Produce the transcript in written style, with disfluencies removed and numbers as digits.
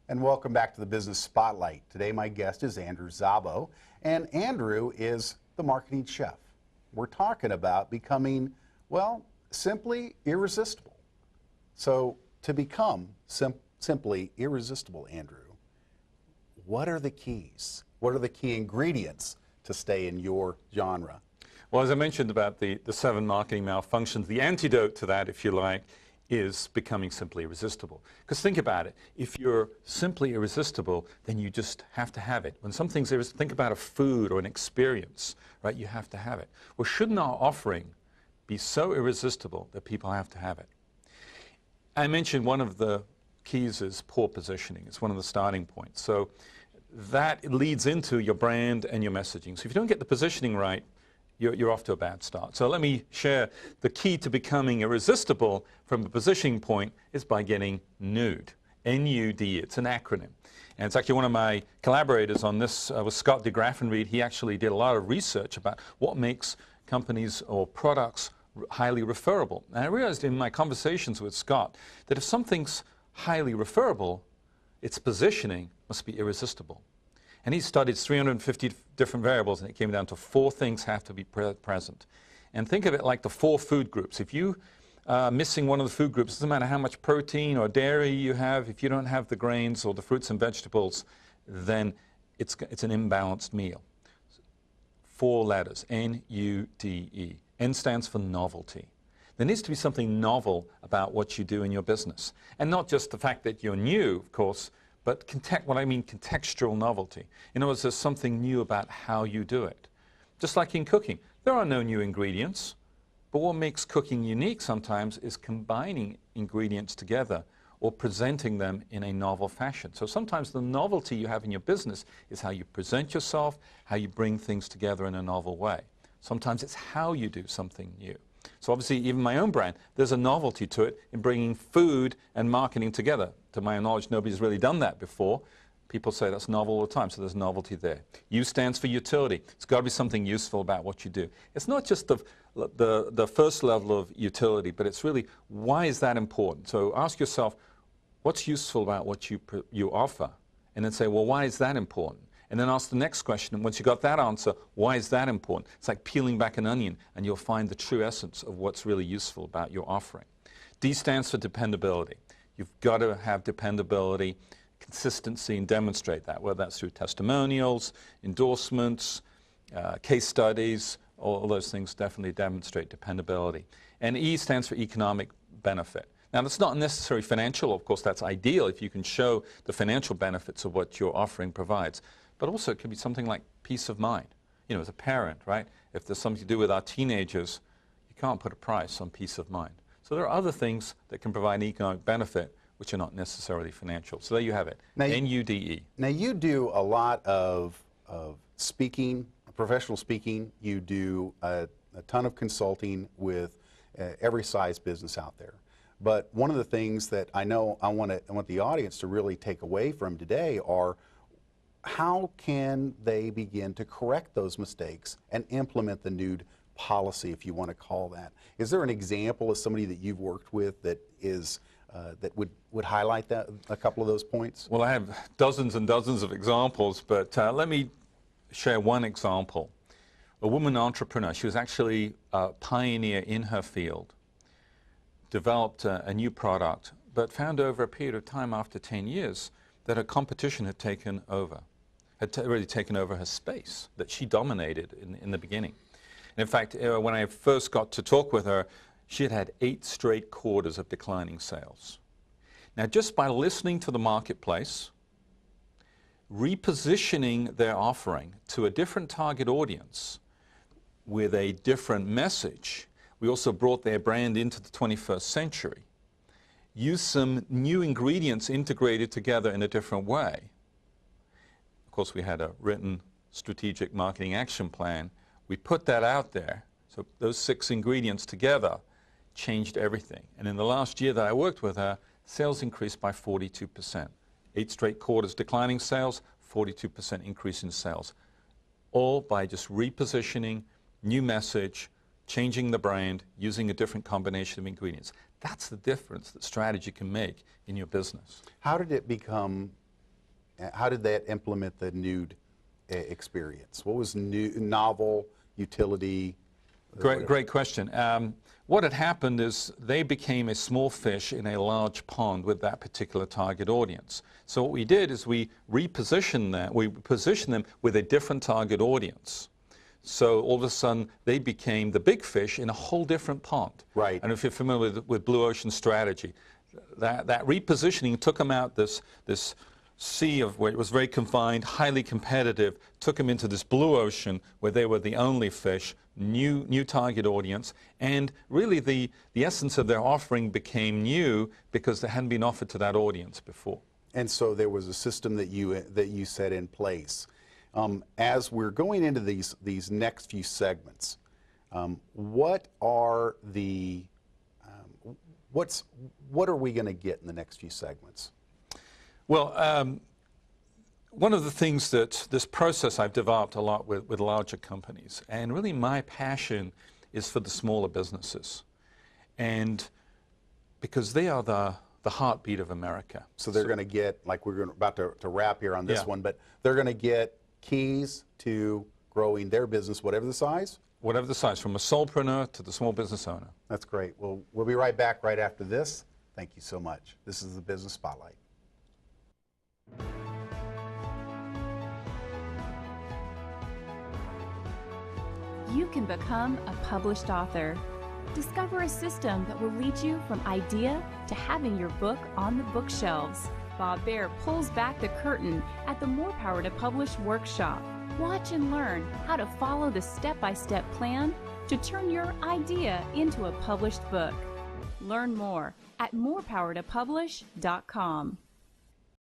And welcome back to the Business Spotlight. Today my guest is Andrew Szabo, and Andrew is the marketing chef. We're talking about becoming, well, simply irresistible. So to become simply irresistible, Andrew, what are the keys? What are the key ingredients to stay in your genre? Well, as I mentioned about the 7 marketing malfunctions, the antidote to that, if you like, is becoming simply irresistible. Because think about it. If you're simply irresistible, then you just have to have it. When something's irresistible, think about a food or an experience, right? You have to have it. Well, shouldn't our offering be so irresistible that people have to have it? I mentioned one of the keys is poor positioning. It's one of the starting points. So that leads into your brand and your messaging. So if you don't get the positioning right, you're off to a bad start. So let me share the key to becoming irresistible from a positioning point is by getting nude. N-U-D, it's an acronym. And it's actually one of my collaborators on this was Scott DeGraffenreid. He actually did a lot of research about what makes companies or products highly referable. And I realized in my conversations with Scott that if something's highly referable, its positioning must be irresistible. And he studied 350 different variables, and it came down to 4 things have to be present. And think of it like the 4 food groups. If you are missing one of the food groups, it doesn't matter how much protein or dairy you have, if you don't have the grains or the fruits and vegetables, then it's an imbalanced meal. 4 letters, N-U-D-E. N stands for novelty. There needs to be something novel about what you do in your business. And not just the fact that you're new, of course, but what I mean contextual novelty. In other words, there's something new about how you do it. Just like in cooking, there are no new ingredients, but what makes cooking unique sometimes is combining ingredients together or presenting them in a novel fashion. So sometimes the novelty you have in your business is how you present yourself, how you bring things together in a novel way. Sometimes it's how you do something new. So obviously, even my own brand, there's a novelty to it in bringing food and marketing together. To my knowledge, nobody's really done that before. People say that's novel all the time, so there's novelty there. U stands for utility. It's got to be something useful about what you do. It's not just the first level of utility, but it's really, why is that important? So ask yourself, what's useful about what you offer? And then say, well, why is that important? And then ask the next question, and once you got that answer, why is that important? It's like peeling back an onion, and you'll find the true essence of what's really useful about your offering. D stands for dependability. You've got to have dependability, consistency, and demonstrate that, whether that's through testimonials, endorsements, case studies, all those things definitely demonstrate dependability. And E stands for economic benefit. Now, that's not necessarily financial. Of course, that's ideal if you can show the financial benefits of what your offering provides. But also, it could be something like peace of mind. You know, as a parent, right? If there's something to do with our teenagers, you can't put a price on peace of mind. So there are other things that can provide an economic benefit which are not necessarily financial. So there you have it, N-U-D-E. Now, you do a lot of speaking, professional speaking. You do a ton of consulting with every size business out there. But one of the things that I know I want the audience to really take away from today are how can they begin to correct those mistakes and implement the nude policy, if you want to call that. Is there an example of somebody that you've worked with that is that would highlight that, a couple of those points? Well, I have dozens and dozens of examples, but let me share one example. A woman entrepreneur, she was actually a pioneer in her field, developed a new product, but found over a period of time after 10 years that her competition had taken over, really taken over her space that she dominated in the beginning. And in fact, when I first got to talk with her, she had had 8 straight quarters of declining sales. Now, just by listening to the marketplace, repositioning their offering to a different target audience with a different message, we also brought their brand into the 21st century, used some new ingredients integrated together in a different way. Of course, we had a written strategic marketing action plan. We put that out there. So those 6 ingredients together changed everything. And in the last year that I worked with her, sales increased by 42%. 8 straight quarters declining sales, 42% increase in sales. All by just repositioning, new message, changing the brand, using a different combination of ingredients. That's the difference that strategy can make in your business. How did it become how did that implement the nude experience? What was new, novel, utility? Great question. What had happened is they became a small fish in a large pond with that particular target audience. So what we did is we repositioned them, we positioned them with a different target audience. So all of a sudden they became the big fish in a whole different pond. Right. And if you're familiar with blue ocean strategy, that repositioning took them out this sea of where it was very confined, highly competitive, took them into this blue ocean where they were the only fish, new target audience, and really the essence of their offering became new because they hadn't been offered to that audience before. And so there was a system that you set in place. As we're going into these next few segments, what are we going to get in the next few segments? Well, one of the things that this process I've developed a lot with larger companies, and really my passion is for the smaller businesses, and because they are the heartbeat of America. So they're going to get, like about to wrap here on this one, but they're going to get keys to growing their business, whatever the size? Whatever the size, from a solopreneur to the small business owner. That's great. Well, we'll be right back right after this. Thank you so much. This is the Business Spotlight. You can become a published author. Discover a system that will lead you from idea to having your book on the bookshelves. Bob Baer pulls back the curtain at the More Power to Publish workshop. Watch and learn how to follow the step-by-step plan to turn your idea into a published book. Learn more at morepowertopublish.com.